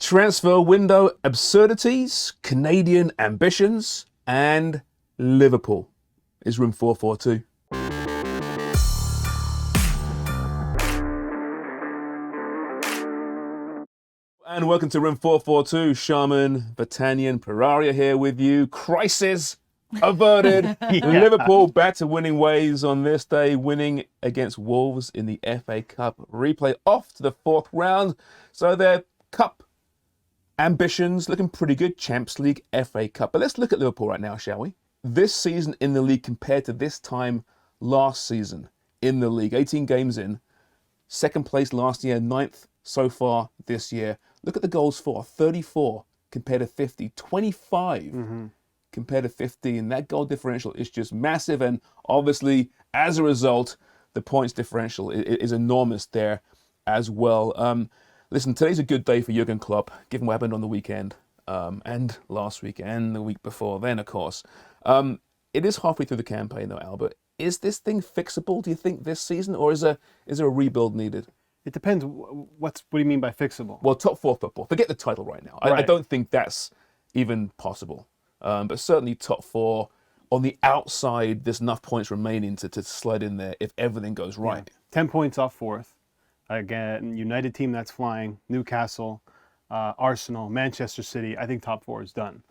transfer window absurdities, Canadian ambitions, and Liverpool. Is room 442. And welcome to room 442. Shaman, Vatanian, Peraria here with you. Crisis averted. Liverpool back to winning ways on this day, winning against Wolves in the FA Cup. Replay off to the fourth round. So their cup ambitions looking pretty good. Champions League, FA Cup. But let's look at Liverpool right now, shall we? This season in the league compared to this time last season in the league. 18 games in. Second place last year, 9th so far this year. Look at the goals for. 34 compared to 50. 25 compared to 15. That goal differential is just massive. And obviously, as a result, the points differential is enormous there as well. Listen, today's a good day for Jurgen Klopp, given what happened on the weekend and last week and the week before then, of course. It is halfway through the campaign, though, Albert. Is this thing fixable, do you think, this season, or is there a rebuild needed? It depends. What do you mean by fixable? Well, top four football. Forget the title right now. I don't think that's even possible. But certainly top four. On the outside, there's enough points remaining to slide in there if everything goes right. Yeah. 10 points off fourth. Again, United team that's flying, Newcastle, Arsenal, Manchester City. I think top four is done.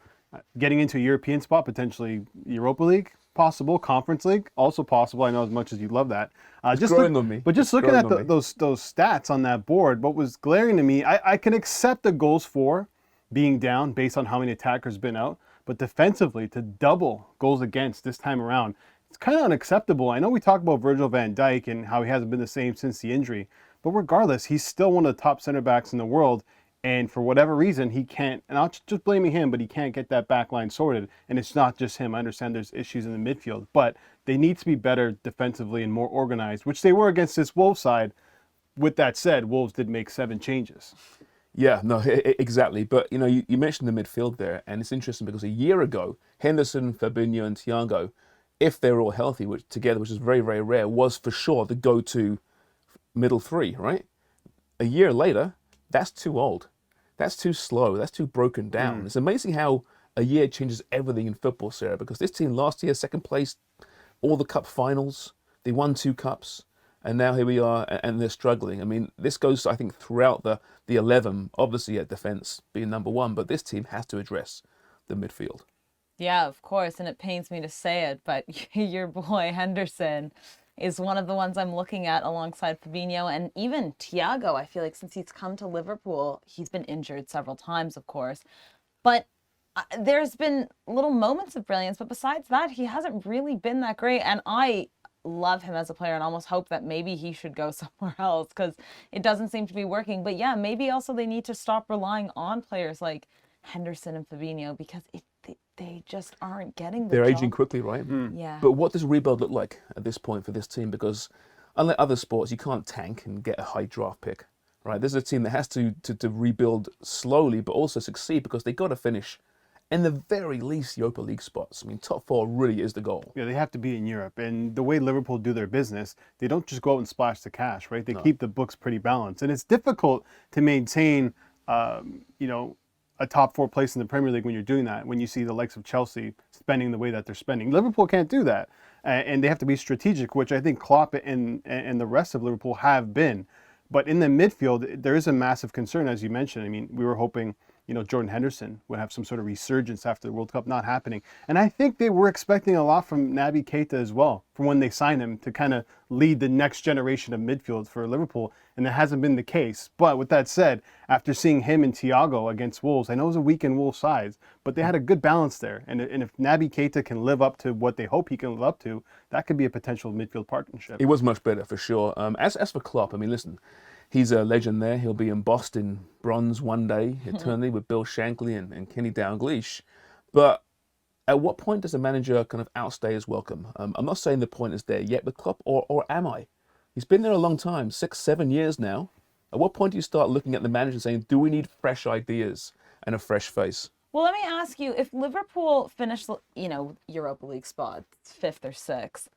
Getting into a European spot, potentially Europa League, possible. Conference League, also possible. I know as much as you love that. Just growing on me. But just looking at those stats on that board, what was glaring to me, I can accept the goals for being down based on how many attackers been out, but defensively to double goals against this time around, it's kind of unacceptable. I know we talk about Virgil van Dijk and how he hasn't been the same since the injury, but regardless, he's still one of the top center backs in the world. And for whatever reason, he can't, and I'm just blaming him, but he can't get that back line sorted. And it's not just him. I understand there's issues in the midfield, but they need to be better defensively and more organized, which they were against this Wolves side. With that said, Wolves did make 7 changes. Yeah, no, exactly. But, you mentioned the midfield there, and it's interesting because a year ago, Henderson, Fabinho, and Thiago, if they were all healthy together, which is very, very rare, was for sure the go-to middle three, right? A year later, that's too old. That's too slow. That's too broken down. It's amazing how a year changes everything in football, Sarah, because this team last year, second place, all the cup finals, they won 2 cups, and now here we are, and they're struggling. I mean, this goes, I think, throughout the 11, obviously at defense being number 1, but this team has to address the midfield. Yeah, of course, and it pains me to say it, but your boy Henderson is one of the ones I'm looking at alongside Fabinho and even Thiago. I feel like since he's come to Liverpool, he's been injured several times, of course. But there's been little moments of brilliance, but besides that, he hasn't really been that great. And I love him as a player and almost hope that maybe he should go somewhere else because it doesn't seem to be working. But yeah, maybe also they need to stop relying on players like Henderson and Fabinho because they just aren't getting the They're job. aging quickly, right? Yeah. But what does rebuild look like at this point for this team? Because unlike other sports, you can't tank and get a high draft pick, right? This is a team that has to rebuild slowly, but also succeed because they got to finish in the very least Europa League spots. I mean, top 4 really is the goal. Yeah, they have to be in Europe. And the way Liverpool do their business, they don't just go out and splash the cash, right? They keep the books pretty balanced. And it's difficult to maintain, a top 4 place in the Premier League when you're doing that, when you see the likes of Chelsea spending the way that they're spending. Liverpool can't do that. And they have to be strategic, which I think Klopp and the rest of Liverpool have been. But in the midfield, there is a massive concern, as you mentioned. I mean, we were hoping, Jordan Henderson would have some sort of resurgence after the World Cup, not happening. And I think they were expecting a lot from Naby Keita as well, from when they signed him to kind of lead the next generation of midfield for Liverpool. And that hasn't been the case. But with that said, after seeing him and Thiago against Wolves, I know it was a weakened Wolves sides, but they had a good balance there. And if Naby Keita can live up to what they hope he can live up to, that could be a potential midfield partnership. It was much better, for sure. As for Klopp, I mean, listen, he's a legend there. He'll be embossed in bronze one day, eternally, with Bill Shankly and Kenny Dalglish. But at what point does a manager kind of outstay his welcome? I'm not saying the point is there yet with Klopp, or am I? He's been there a long time, 6-7 years now. At what point do you start looking at the manager and saying, do we need fresh ideas and a fresh face? Well, let me ask you, if Liverpool finish, Europa League spot, 5th or 6th,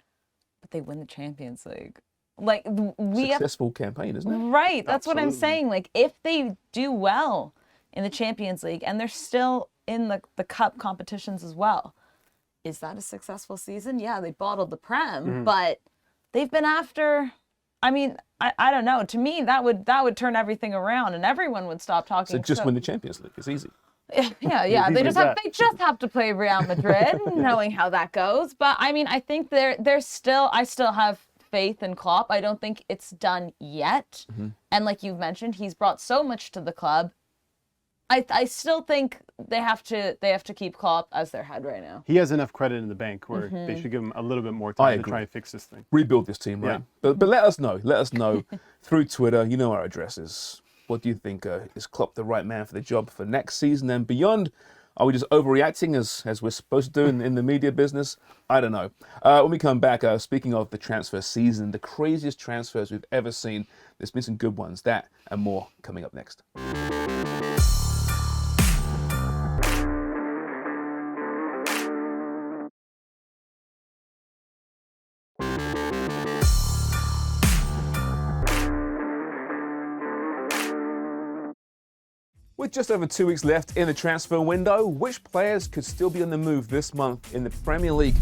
but they win the Champions League, like Successful campaign, isn't it? Right, that's what I'm saying. Like, if they do well, in the Champions League, and they're still in the cup competitions as well. Is that a successful season? Yeah, they bottled the Prem, but they've been after. I mean, I don't know. To me, that would turn everything around, and everyone would stop talking. So just win the Champions League. It's easy. Yeah. They just have to play Real Madrid, knowing how that goes. But I mean, I think I still have faith in Klopp. I don't think it's done yet. And like you've mentioned, he's brought so much to the club. I still think they have to keep Klopp as their head right now. He has enough credit in the bank where they should give him a little bit more time to try and fix this thing. Rebuild this team, right? Yeah. But let us know through Twitter. You know our addresses. What do you think? Is Klopp the right man for the job for next season and beyond? Are we just overreacting as we're supposed to do in the media business? I don't know. When we come back, speaking of the transfer season, the craziest transfers we've ever seen, there's been some good ones. That and more coming up next. With just over 2 weeks left in the transfer window, which players could still be on the move this month in the Premier League?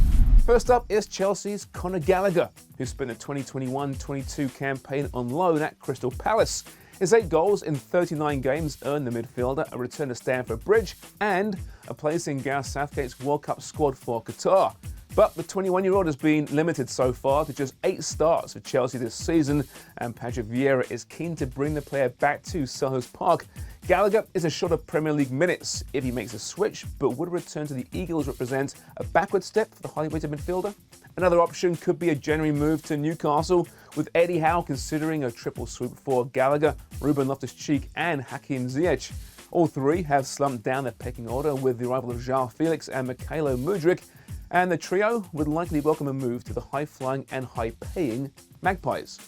First up is Chelsea's Conor Gallagher, who spent a 2021-22 campaign on loan at Crystal Palace. His 8 goals in 39 games earned the midfielder a return to Stamford Bridge and a place in Gareth Southgate's World Cup squad for Qatar. But the 21-year-old has been limited so far to just 8 starts for Chelsea this season, and Patrick Vieira is keen to bring the player back to Selhurst Park. Gallagher is a shot of Premier League minutes if he makes a switch, but would a return to the Eagles represent a backward step for the highly rated midfielder? Another option could be a January move to Newcastle, with Eddie Howe considering a triple sweep for Gallagher, Ruben Loftus-Cheek and Hakim Ziyech. All three have slumped down their pecking order with the arrival of João Felix and Mykhailo Mudryk, and the trio would likely welcome a move to the high-flying and high-paying Magpies.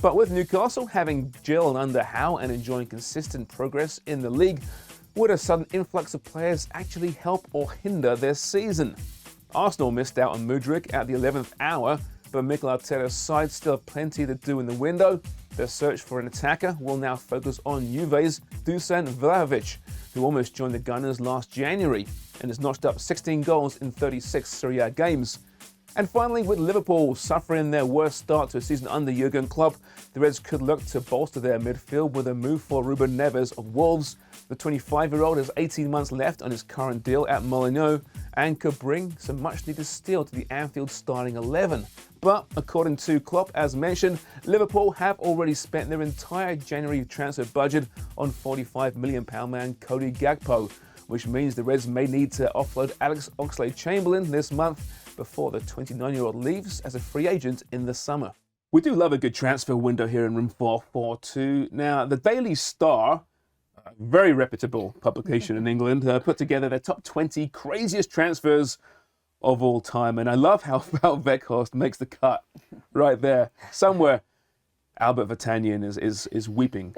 But with Newcastle having gelled under Howe and enjoying consistent progress in the league, would a sudden influx of players actually help or hinder their season? Arsenal missed out on Mudryk at the 11th hour, but Mikel Arteta's side still have plenty to do in the window. Their search for an attacker will now focus on Juve's Dusan Vlahovic, who almost joined the Gunners last January and has notched up 16 goals in 36 Serie A games. And finally, with Liverpool suffering their worst start to a season under Jurgen Klopp, the Reds could look to bolster their midfield with a move for Ruben Neves of Wolves. The 25-year-old has 18 months left on his current deal at Molineux and could bring some much-needed steel to the Anfield starting 11. But according to Klopp, as mentioned, Liverpool have already spent their entire January transfer budget on £45 million man Cody Gakpo, which means the Reds may need to offload Alex Oxlade-Chamberlain this month before the 29-year-old leaves as a free agent in the summer. We do love a good transfer window here in Room 442. Now, the Daily Star, a very reputable publication in England, put together their top 20 craziest transfers of all time. And I love how Val Weghorst makes the cut right there. Somewhere, Albert Vertanian is weeping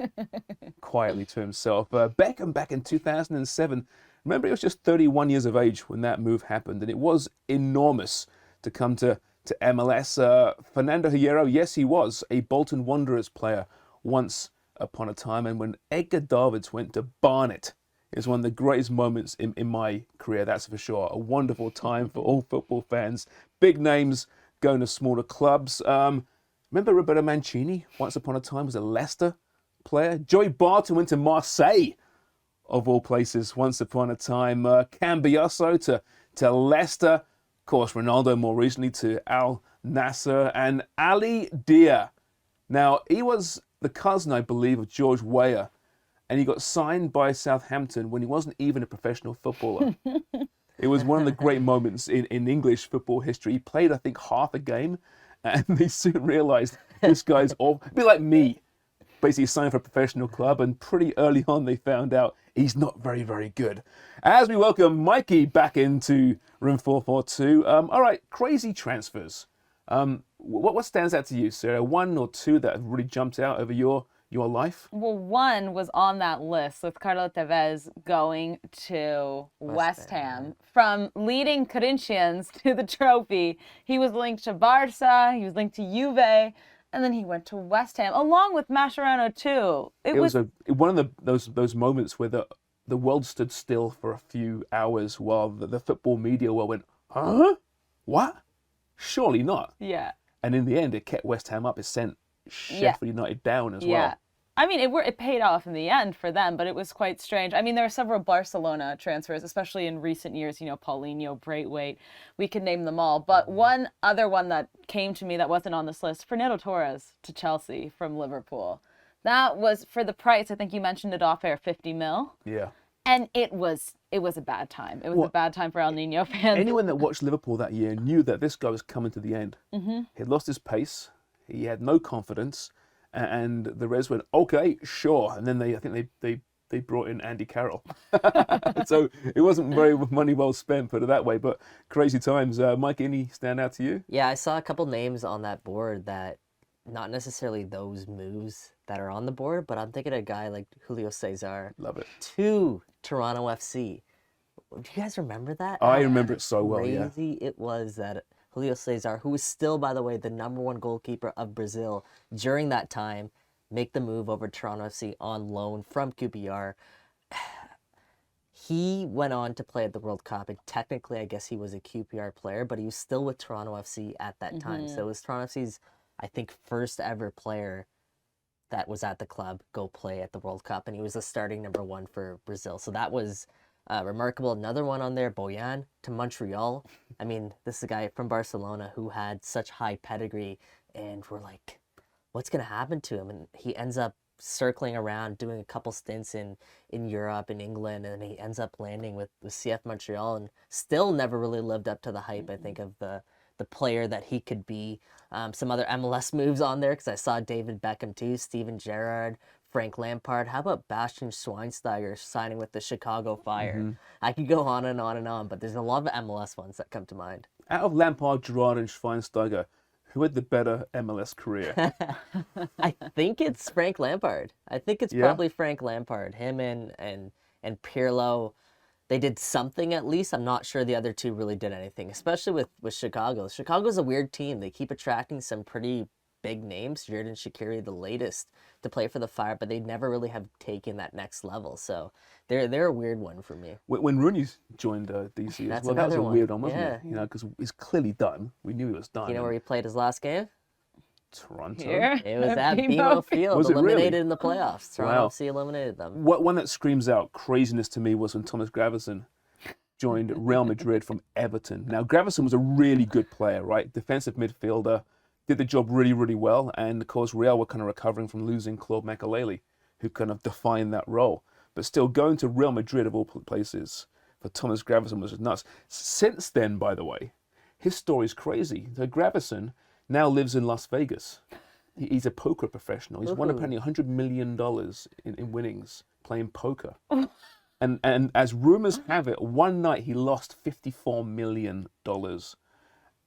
quietly to himself. Beckham back in 2007. Remember, he was just 31 years of age when that move happened, and it was enormous to come to MLS. Fernando Hierro, yes, he was a Bolton Wanderers player once upon a time, and when Edgar Davids went to Barnet, it was one of the greatest moments in my career, that's for sure. A wonderful time for all football fans. Big names going to smaller clubs. Remember Roberto Mancini, once upon a time, was a Leicester player. Joey Barton went to Marseille, of all places, once upon a time. Cambiasso to Leicester. Of course, Ronaldo more recently to Al Nassr. And Ali Dia. Now, he was the cousin, I believe, of George Weah. And he got signed by Southampton when he wasn't even a professional footballer. It was one of the great moments in English football history. He played, I think, half a game. And they soon realized this guy's all a bit like me. Basically signed for a professional club, and pretty early on they found out he's not very, very good. As we welcome Mikey back into Room 442. All right, crazy transfers. What stands out to you, Sarah? One or two that have really jumped out over your life? Well, one was on that list with Carlos Tevez going to West Ham. From leading Corinthians to the trophy, he was linked to Barca, he was linked to Juve, and then he went to West Ham, along with Mascherano too. It was one of those moments where the world stood still for a few hours while the football media world went, huh? What? Surely not. Yeah. And in the end, it kept West Ham up. It sent Sheffield United down as well. I mean, it paid off in the end for them, but it was quite strange. I mean, there are several Barcelona transfers, especially in recent years, Paulinho, Braithwaite, we could name them all. But one other one that came to me that wasn't on this list, Fernando Torres to Chelsea from Liverpool. That was, for the price, I think you mentioned it off air, 50 mil. Yeah. And it was a bad time. It was a bad time for El Nino fans. Anyone that watched Liverpool that year knew that this guy was coming to the end. Mm-hmm. He'd lost his pace. He had no confidence. And the Reds went, okay, sure. And then I think they brought in Andy Carroll. So it wasn't very money well spent, put it that way. But crazy times. Mike, any stand out to you? Yeah, I saw a couple names on that board that not necessarily those moves that are on the board, but I'm thinking of a guy like Julio Cesar. Love it. To Toronto FC. Do you guys remember that? I remember it so well, yeah. Crazy it was that Julio Cesar, who was still, by the way, the #1 goalkeeper of Brazil during that time, make the move over to Toronto FC on loan from QPR. He went on to play at the World Cup, and technically, I guess he was a QPR player, but he was still with Toronto FC at that time. So it was Toronto FC's, I think, first ever player that was at the club go play at the World Cup, and he was the starting #1 for Brazil. So that was remarkable. Another one on there, Boyan to Montreal. I mean, this is a guy from Barcelona who had such high pedigree, and we're like, what's going to happen to him? And he ends up circling around, doing a couple stints in Europe, in England, and then he ends up landing with CF Montreal, and still never really lived up to the hype, I think, of the player that he could be. Some other MLS moves on there, because I saw David Beckham too, Steven Gerrard, Frank Lampard. How about Bastian Schweinsteiger signing with the Chicago Fire? Mm-hmm. I could go on and on and on, but there's a lot of MLS ones that come to mind. Out of Lampard, Gerrard, and Schweinsteiger, who had the better MLS career? I think it's Frank Lampard. I think it's probably Frank Lampard. Him and Pirlo, they did something at least. I'm not sure the other two really did anything, especially with Chicago. Chicago's a weird team. They keep attracting some pretty big names. Xherdan Shaqiri, the latest to play for the Fire, but they never really have taken that next level. So they're a weird one for me. When Rooney joined DC as well, that was a weird one, wasn't it? Because he's clearly done. We knew he was done. You know where he played his last game? Toronto. Here? It was at BMO Field. Was it eliminated really? in the playoffs. Toronto FC eliminated them. One that screams out craziness to me was when Thomas Gravesen joined Real Madrid from Everton. Now, Gravesen was a really good player, right? Defensive midfielder, did the job really, really well. And, of course, Real were kind of recovering from losing Claude Makelele, who kind of defined that role. But still, going to Real Madrid, of all places, for Thomas Gravesen was nuts. Since then, by the way, his story's crazy. So Gravesen now lives in Las Vegas. He's a poker professional. He's won apparently $100 million in winnings playing poker. And as rumors have it, one night he lost $54 million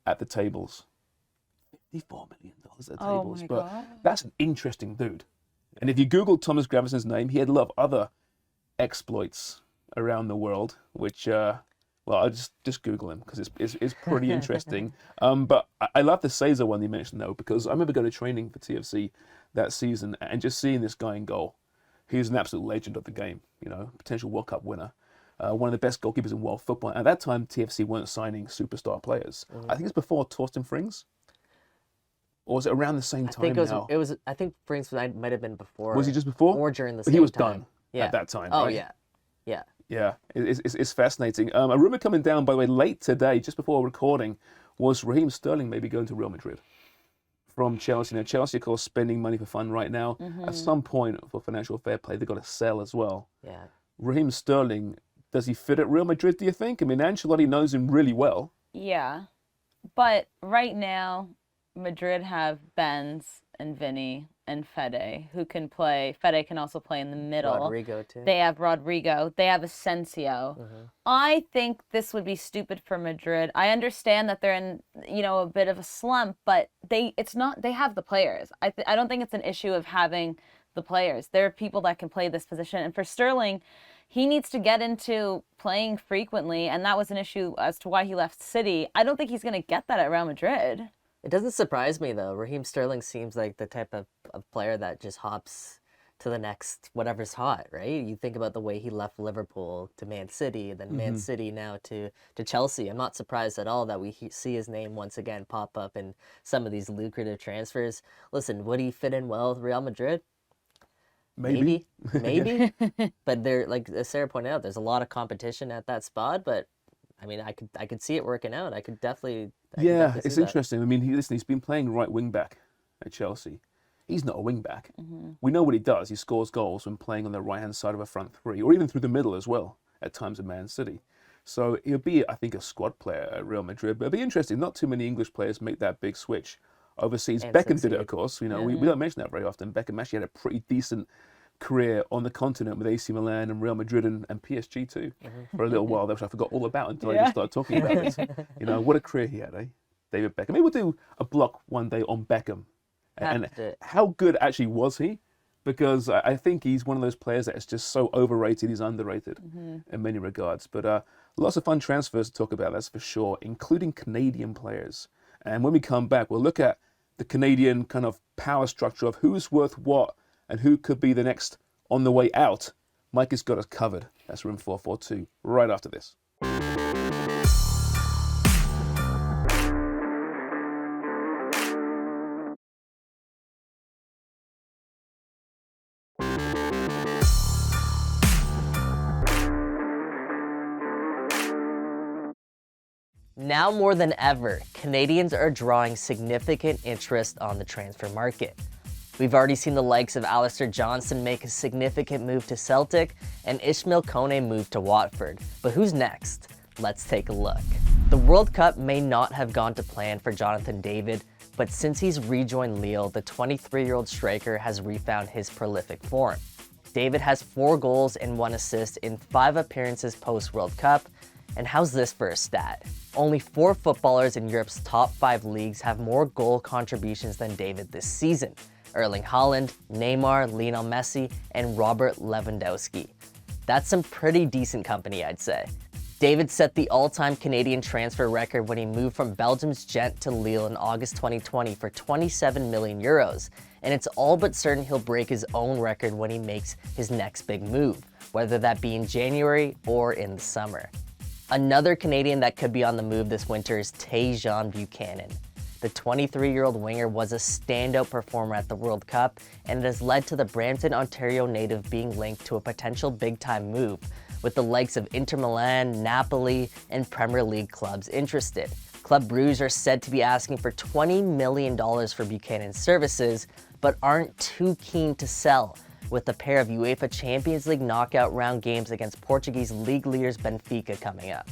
at the tables. $54 million at the tables. But God. That's an interesting dude. And if you Google Thomas Gravesen's name, he had a lot of other exploits around the world, which, well, I'll just Google him because it's pretty interesting. But I love the Cesar one you mentioned, though, because I remember going to training for TFC that season and just seeing this guy in goal. He's an absolute legend of the game, potential World Cup winner. One of the best goalkeepers in world football. At that time, TFC weren't signing superstar players. I think it's before Torsten Frings. Or was it around the same time now? I think Frings might have been before. Was he just before? Or during the But same time. he was done at that time, Oh, right? yeah. Yeah, it's fascinating. A rumor coming down, by the way, late today, just before recording, was Raheem Sterling maybe going to Real Madrid from Chelsea. Now, Chelsea, of course, spending money for fun right now. At some point, for financial fair play, they've got to sell as well. Yeah. Raheem Sterling, does he fit at Real Madrid, do you think? I mean, Ancelotti knows him really well. Yeah. But right now, Madrid have Benz and Vinny and Fede, who can play. Fede can also play in the middle. Rodrigo, too. They have Rodrigo. They have Asensio. I think this would be stupid for Madrid. I understand that they're in, a bit of a slump, but they have the players. I don't think it's an issue of having the players. There are people that can play this position. And for Sterling, he needs to get into playing frequently, and that was an issue as to why he left City. I don't think he's going to get that at Real Madrid. It doesn't surprise me, though. Raheem Sterling seems like the type of player that just hops to the next whatever's hot, right? You think about the way he left Liverpool to Man City, then Man City now to Chelsea. I'm not surprised at all that we see his name once again pop up in some of these lucrative transfers. Listen, would he fit in well with Real Madrid? Maybe. Maybe. But there, like as Sarah pointed out, there's a lot of competition at that spot. But I mean, I could see it working out. I could definitely. It's interesting. I mean, he's been playing right wing back at Chelsea. He's not a wing back. We know what he does. He scores goals when playing on the right hand side of a front three, or even through the middle as well at times at Man City. So he'll be, I think, a squad player at Real Madrid. But it'll be interesting. Not too many English players make that big switch overseas. And Beckham did it, succeed. of course. You know, we don't mention that very often. Beckham actually had a pretty decent career on the continent with AC Milan and Real Madrid and PSG too for a little while, which I forgot all about until I just started talking about this. You know, what a career he had, eh? David Beckham. Maybe we'll do a block one day on Beckham. And how good actually was he? Because I think he's one of those players that is just so overrated, he's underrated in many regards. But lots of fun transfers to talk about, that's for sure, including Canadian players. And when we come back, we'll look at the Canadian kind of power structure of who's worth what and who could be the next on the way out. Mike has got us covered. That's Room 442, right after this. Now more than ever, Canadians are drawing significant interest on the transfer market. We've already seen the likes of Alistair Johnston make a significant move to Celtic and Ishmael Kone move to Watford. But who's next? Let's take a look. The World Cup may not have gone to plan for Jonathan David, but since he's rejoined Lille, the 23-year-old striker has refound his prolific form. David has 4 goals and 1 assist in 5 appearances post-World Cup. And how's this for a stat? Only 4 footballers in Europe's top 5 leagues have more goal contributions than David this season: Erling Haaland, Neymar, Lionel Messi, and Robert Lewandowski. That's some pretty decent company, I'd say. David set the all-time Canadian transfer record when he moved from Belgium's Gent to Lille in August 2020 for 27 million euros, and it's all but certain he'll break his own record when he makes his next big move, whether that be in January or in the summer. Another Canadian that could be on the move this winter is Tajon Buchanan. The 23-year-old winger was a standout performer at the World Cup, and it has led to the Brampton, Ontario native being linked to a potential big-time move, with the likes of Inter Milan, Napoli, and Premier League clubs interested. Club Brugge are said to be asking for $20 million for Buchanan's services, but aren't too keen to sell, with a pair of UEFA Champions League knockout round games against Portuguese league leaders Benfica coming up.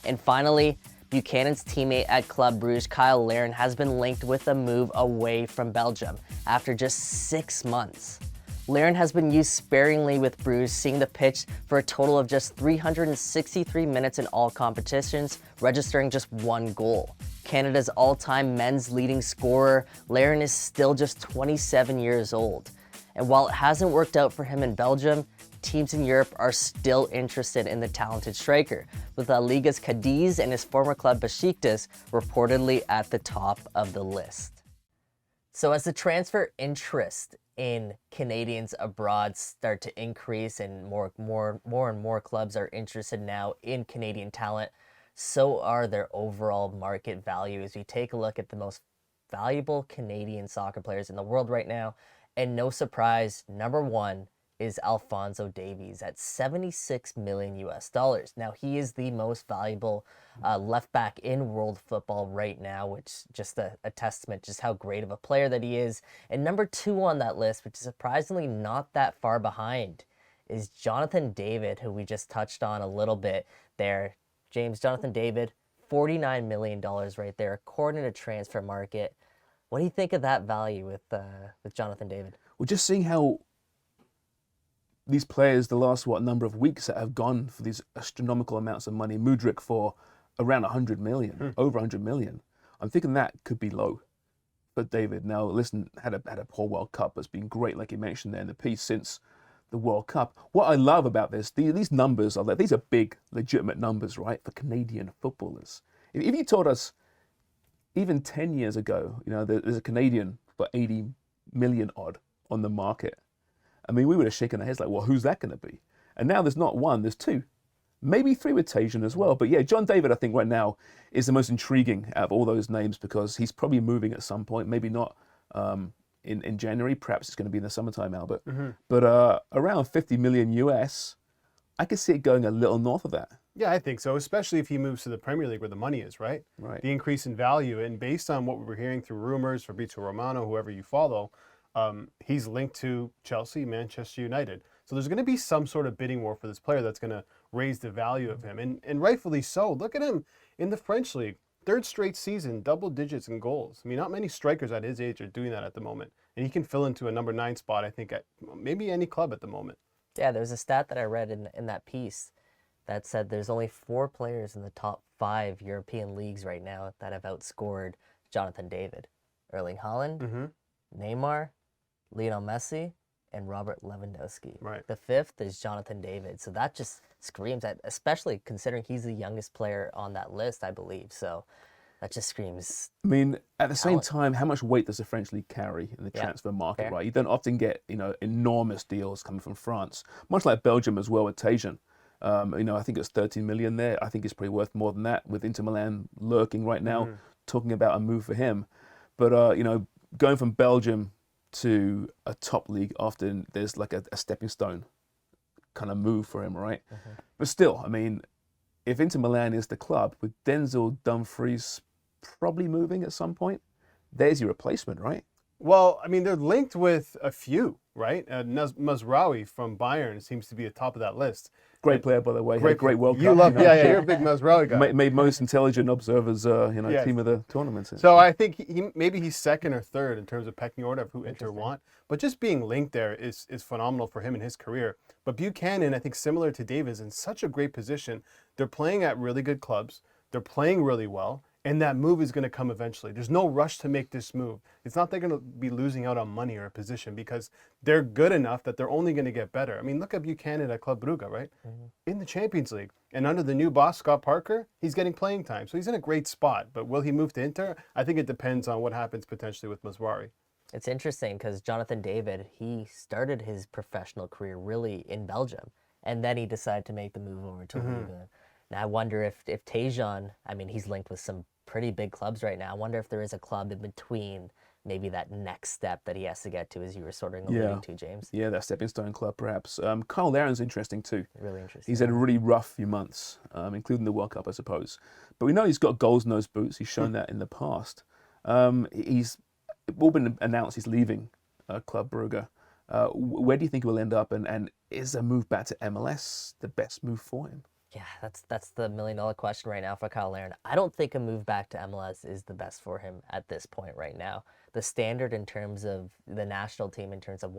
And finally, Buchanan's teammate at Club Brugge, Kyle Larin, has been linked with a move away from Belgium after just 6 months. Larin has been used sparingly with Brugge, seeing the pitch for a total of just 363 minutes in all competitions, registering just 1 goal. Canada's all-time men's leading scorer, Larin is still just 27 years old. And while it hasn't worked out for him in Belgium, teams in Europe are still interested in the talented striker, with La Liga's Cadiz and his former club Besiktas reportedly at the top of the list. So as the transfer interest in Canadians abroad start to increase and more and more clubs are interested now in Canadian talent, so are their overall market value. As we take a look at the most valuable Canadian soccer players in the world right now, and no surprise, number 1 is Alphonso Davies at $76 million US. Now, he is the most valuable left back in world football right now, which just a testament just how great of a player that he is. And number 2 on that list, which is surprisingly not that far behind, is Jonathan David, who we just touched on a little bit there. James, Jonathan David, $49 million right there, according to Transfer Market. What do you think of that value with Jonathan David? We're just seeing how these players, the last number of weeks, that have gone for these astronomical amounts of money. Mudryk for around 100 million, over 100 million. I'm thinking that could be low for David. Now, listen, had a poor World Cup, but it's been great, like you mentioned there in the piece, since the World Cup. What I love about this, these numbers are these are big, legitimate numbers, right, for Canadian footballers. If you told us even 10 years ago, you know, there's a Canadian for 80 million odd on the market, I mean, we would have shaken our heads like, well, who's that going to be? And now there's not one, there's two. Maybe three with Tajon as well. But yeah, John David, I think right now is the most intriguing out of all those names because he's probably moving at some point. Maybe not in January. Perhaps it's going to be in the summertime, Albert. But around 50 million US, I could see it going a little north of that. Yeah, I think so, especially if he moves to the Premier League where the money is, right? Right. The increase in value. And based on what we were hearing through rumors, Fabrizio Romano, whoever you follow, he's linked to Chelsea, Manchester United. So there's going to be some sort of bidding war for this player that's going to raise the value of him. And rightfully so. Look at him in the French league. Third straight season, double digits in goals. I mean, not many strikers at his age are doing that at the moment. And he can fill into a number 9 spot, I think, at maybe any club at the moment. Yeah, there's a stat that I read in that piece that said there's only 4 players in the top 5 European leagues right now that have outscored Jonathan David. Erling Haaland, Neymar, Lionel Messi, and Robert Lewandowski. Right. The 5th is Jonathan David. So that just screams at, especially considering he's the youngest player on that list, I believe. So that just screams. I mean, at the same time, how much weight does the French league carry in the transfer market, Fair. right? You don't often get, enormous deals coming from France, much like Belgium as well with Tajon. I think it's 13 million there. I think it's probably worth more than that with Inter Milan lurking right now, talking about a move for him. But, going from Belgium to a top league, often there's like a stepping stone kind of move for him, right? But still, I mean, if Inter Milan is the club, with Denzel Dumfries probably moving at some point, there's your replacement, right? Well, I mean, they're linked with a few, right? Mazraoui from Bayern seems to be at the top of that list. Great player, by the way. Had a great World Cup. You love, yeah, you're a big Mazraoui guy. Made most intelligent observers, Yes. team of the tournament. So I think maybe he's second or third in terms of pecking order of who Inter want. But just being linked there is phenomenal for him in his career. But Buchanan, I think similar to David, is in such a great position. They're playing at really good clubs. They're playing really well. And that move is going to come eventually. There's no rush to make this move. It's not they're going to be losing out on money or a position because they're good enough that they're only going to get better. I mean, look at Buchanan at Club Brugge, right? In the Champions League. And under the new boss, Scott Parker, he's getting playing time. So he's in a great spot. But will he move to Inter? I think it depends on what happens potentially with Mazraoui. It's interesting because Jonathan David, he started his professional career really in Belgium. And then he decided to make the move over to Liga. Now I wonder if Tajon, I mean, he's linked with some pretty big clubs right now. I wonder if there is a club in between maybe that next step that he has to get to, as you were sort of alluding to, James. Yeah, that stepping stone club perhaps. Carl Laren's interesting too. Really interesting. He's had a really rough few months, including the World Cup, I suppose. But we know he's got goals in those boots. He's shown that in the past. He's all been announced he's leaving Club Brugge. Where do you think he will end up? And is a move back to MLS the best move for him? Yeah, that's the $1 million question right now for Kyle Larin. I don't think a move back to MLS is the best for him at this point right now. The standard in terms of the national team, in terms of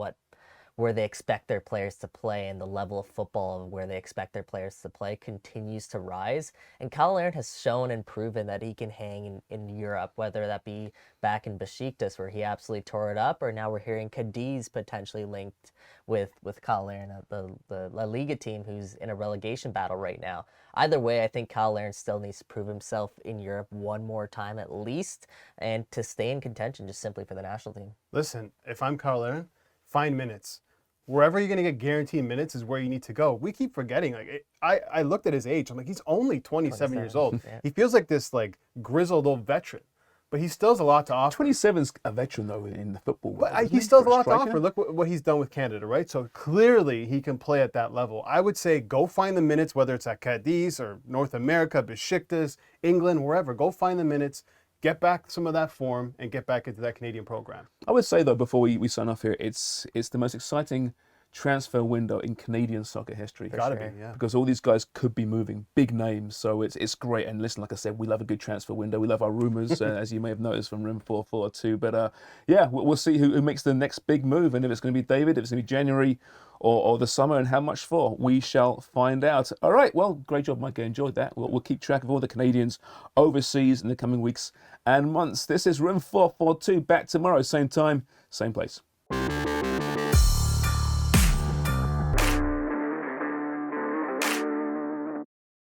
where they expect their players to play and the level of football where they expect their players to play continues to rise. And Kyle Larin has shown and proven that he can hang in Europe, whether that be back in Besiktas where he absolutely tore it up, or now we're hearing Cadiz potentially linked with Kyle Larin, the La Liga team who's in a relegation battle right now. Either way, I think Kyle Larin still needs to prove himself in Europe one more time at least, and to stay in contention just simply for the national team. Listen, if I'm Kyle Larin, find minutes. Wherever you're going to get guaranteed minutes is where you need to go. We keep forgetting. I looked at his age. I'm like, he's only 27 years old. Yeah. He feels like this grizzled old veteran, but he still has a lot to offer. 27's a veteran though in the football world. But he still has a lot to offer. Look what he's done with Canada, right? So clearly he can play at that level. I would say go find the minutes, whether it's at Cadiz or North America, Besiktas, England, wherever. Go find the minutes. Get back some of that form and get back into that Canadian program. I would say though, before we sign off here, it's the most exciting transfer window in Canadian soccer history. Gotta be, yeah. Because all these guys could be moving, big names, so it's great. And listen, like I said, we love a good transfer window. We love our rumours, as you may have noticed from Room 442. But yeah, we'll see who makes the next big move, and if it's going to be David, if it's going to be January or the summer, and how much for. We shall find out. All right, well, great job, Mike. I enjoyed that. We'll keep track of all the Canadians overseas in the coming weeks and months. This is Room 442, back tomorrow, same time, same place.